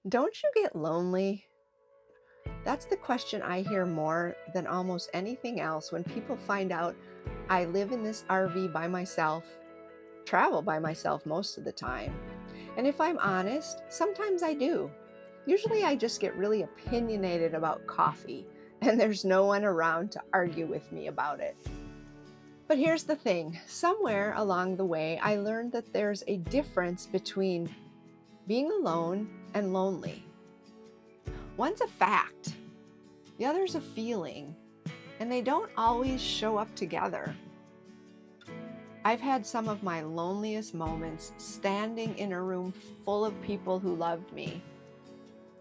Don't you get lonely? That's the question I hear more than almost anything else when people find out I live in this RV by myself, travel by myself most of the time. And if I'm honest, sometimes I do. Usually I just get really opinionated about coffee, and there's no one around to argue with me about it. But here's the thing, somewhere along the way, I learned that there's a difference between being alone and lonely. One's a fact, the other's a feeling, and they don't always show up together. I've had some of my loneliest moments standing in a room full of people who loved me,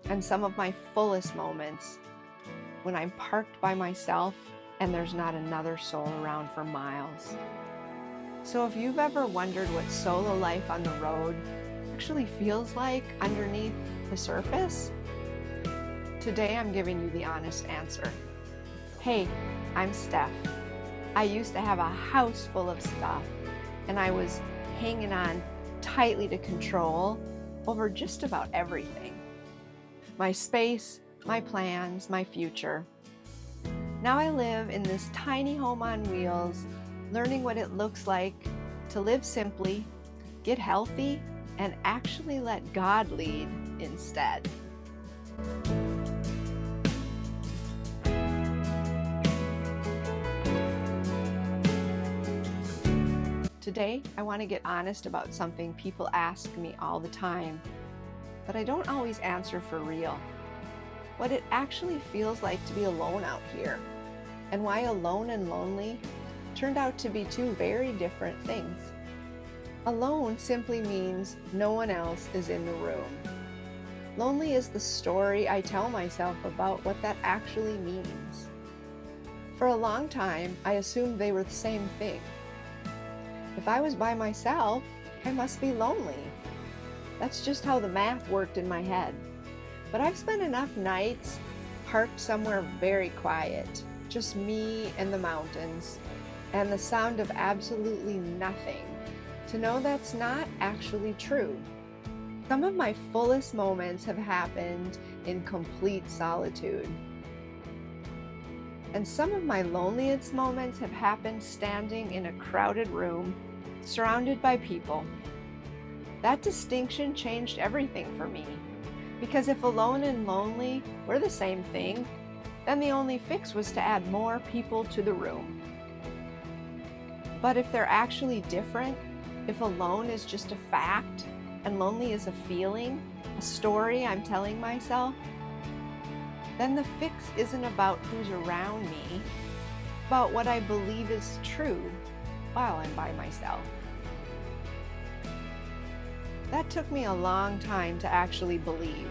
and some of my fullest moments when I'm parked by myself and there's not another soul around for miles. So if you've ever wondered what solo life on the road actually feels like underneath the surface, today I'm giving you the honest answer. Hey, I'm Steph. I used to have a house full of stuff, and I was hanging on tightly to control over just about everything. My space, my plans, my future. Now I live in this tiny home on wheels, learning what it looks like to live simply, get healthy, and actually let God lead instead. Today, I want to get honest about something people ask me all the time, but I don't always answer for real. What it actually feels like to be alone out here, and why alone and lonely turned out to be two very different things. Alone simply means no one else is in the room. Lonely is the story I tell myself about what that actually means. For a long time, I assumed they were the same thing. If I was by myself, I must be lonely. That's just how the math worked in my head. But I've spent enough nights parked somewhere very quiet, just me and the mountains, and the sound of absolutely nothing, to know that's not actually true. Some of my fullest moments have happened in complete solitude. And some of my loneliest moments have happened standing in a crowded room, surrounded by people. That distinction changed everything for me, because if alone and lonely were the same thing, then the only fix was to add more people to the room. But if they're actually different, if alone is just a fact and lonely is a feeling, a story I'm telling myself, then the fix isn't about who's around me, but what I believe is true while I'm by myself. That took me a long time to actually believe,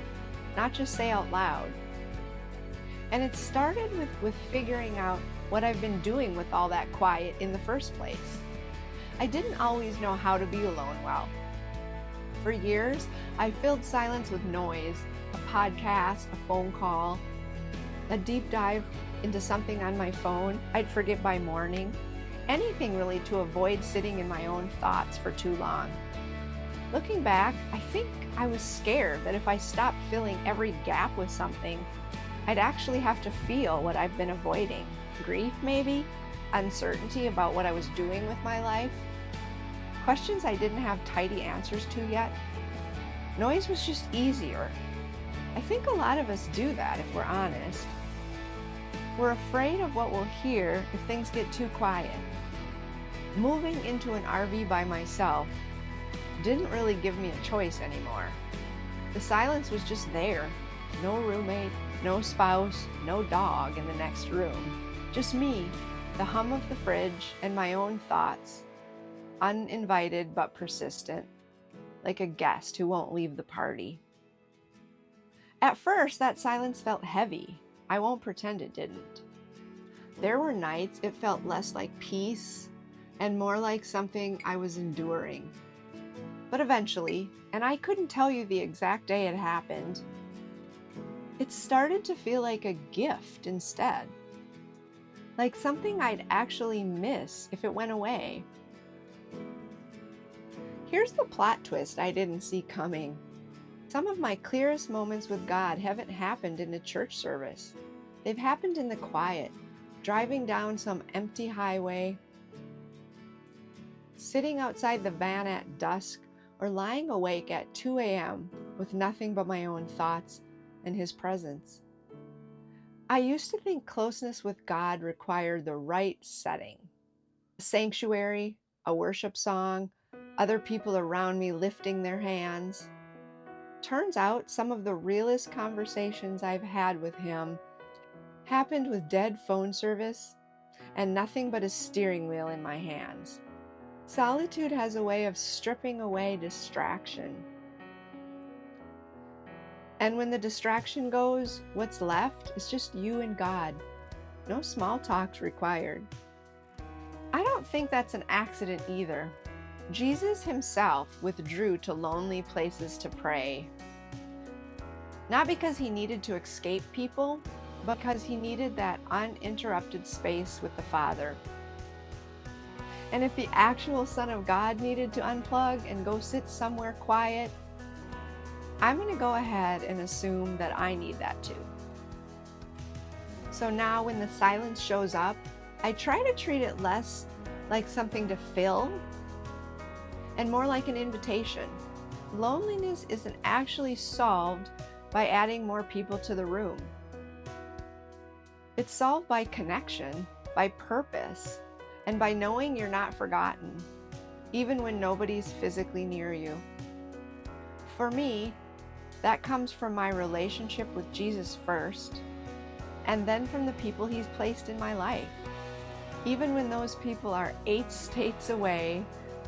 not just say out loud. And it started with figuring out what I've been doing with all that quiet in the first place. I didn't always know how to be alone well. For years, I filled silence with noise, a podcast, a phone call, a deep dive into something on my phone I'd forget by morning, anything really to avoid sitting in my own thoughts for too long. Looking back, I think I was scared that if I stopped filling every gap with something, I'd actually have to feel what I've been avoiding. Grief, maybe? Uncertainty about what I was doing with my life? Questions I didn't have tidy answers to yet? Noise was just easier. I think a lot of us do that if we're honest. We're afraid of what we'll hear if things get too quiet. Moving into an RV by myself didn't really give me a choice anymore. The silence was just there. No roommate, no spouse, no dog in the next room. Just me, the hum of the fridge, and my own thoughts. Uninvited but persistent, like a guest who won't leave the party. At first, that silence felt heavy. I won't pretend it didn't. There were nights it felt less like peace and more like something I was enduring. But eventually, and I couldn't tell you the exact day it happened, it started to feel like a gift instead. Like something I'd actually miss if it went away. Here's the plot twist I didn't see coming. Some of my clearest moments with God haven't happened in a church service. They've happened in the quiet, driving down some empty highway, sitting outside the van at dusk, or lying awake at 2 a.m. with nothing but my own thoughts and His presence. I used to think closeness with God required the right setting. A sanctuary, a worship song, other people around me lifting their hands. Turns out some of the realest conversations I've had with Him happened with dead phone service and nothing but a steering wheel in my hands. Solitude has a way of stripping away distraction. And when the distraction goes, what's left is just you and God. No small talks required. I don't think that's an accident either. Jesus Himself withdrew to lonely places to pray. Not because He needed to escape people, but because He needed that uninterrupted space with the Father. And if the actual Son of God needed to unplug and go sit somewhere quiet, I'm going to go ahead and assume that I need that too. So now when the silence shows up, I try to treat it less like something to fill and more like an invitation. Loneliness isn't actually solved by adding more people to the room. It's solved by connection, by purpose, and by knowing you're not forgotten, even when nobody's physically near you. For me, that comes from my relationship with Jesus first, and then from the people He's placed in my life, even when those people are 8 states away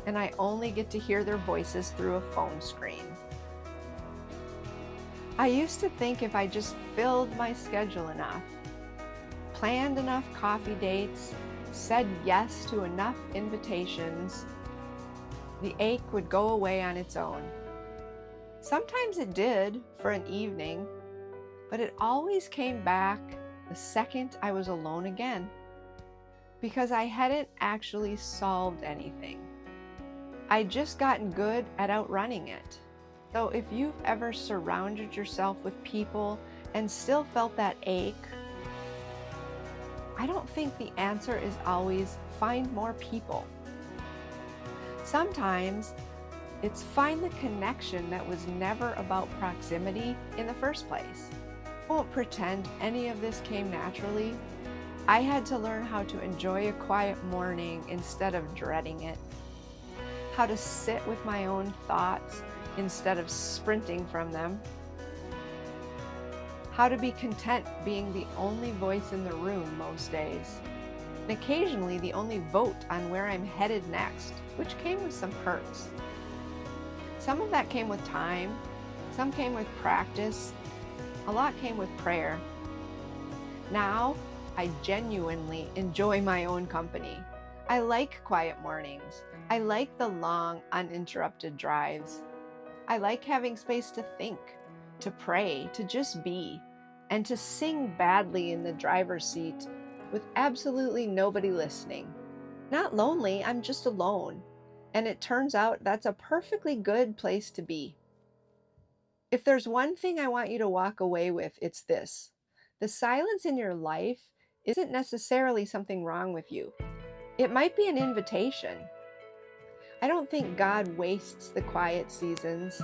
and I only get to hear their voices through a phone screen. I used to think if I just filled my schedule enough, planned enough coffee dates, said yes to enough invitations, the ache would go away on its own. Sometimes it did for an evening, but it always came back the second I was alone again, because I hadn't actually solved anything. I'd just gotten good at outrunning it. So if you've ever surrounded yourself with people and still felt that ache, I don't think the answer is always find more people. Sometimes it's find the connection that was never about proximity in the first place. I won't pretend any of this came naturally. I had to learn how to enjoy a quiet morning instead of dreading it. How to sit with my own thoughts instead of sprinting from them. How to be content being the only voice in the room most days. And occasionally the only vote on where I'm headed next, which came with some perks. Some of that came with time, some came with practice, a lot came with prayer. Now, I genuinely enjoy my own company. I like quiet mornings. I like the long, uninterrupted drives. I like having space to think, to pray, to just be, and to sing badly in the driver's seat with absolutely nobody listening. Not lonely, I'm just alone. And it turns out that's a perfectly good place to be. If there's one thing I want you to walk away with, it's this. The silence in your life isn't necessarily something wrong with you. It might be an invitation. I don't think God wastes the quiet seasons.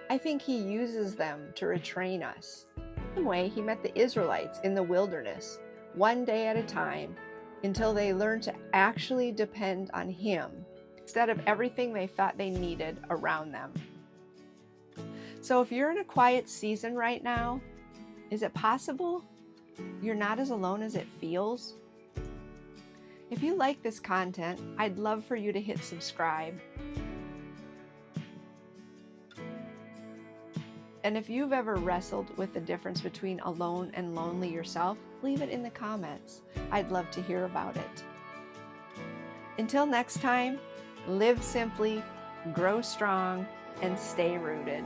I think He uses them to retrain us. The same way He met the Israelites in the wilderness, one day at a time, until they learned to actually depend on Him instead of everything they thought they needed around them. So if you're in a quiet season right now, is it possible you're not as alone as it feels? If you like this content, I'd love for you to hit subscribe. And if you've ever wrestled with the difference between alone and lonely yourself, leave it in the comments. I'd love to hear about it. Until next time, live simply, grow strong, and stay rooted.